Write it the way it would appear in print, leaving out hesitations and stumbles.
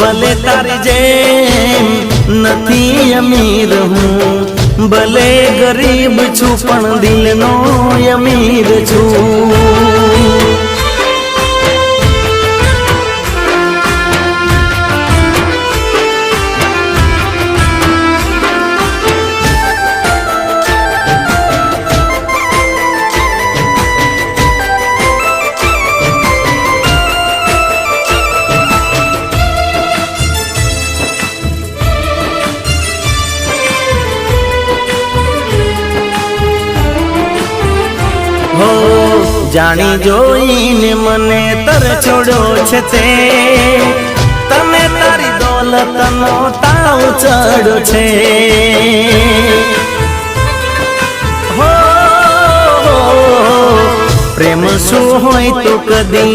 ભલે તારી જેમ નથી અમીર હું, ભલે ગરીબ છું પણ દિલનો અમીર છું। हो जानी जोईने मने तर छोड़ो छे ते, तने तारी दौलतनो ताव चढ़ो छे। हो प्रेम शू होय तो कदी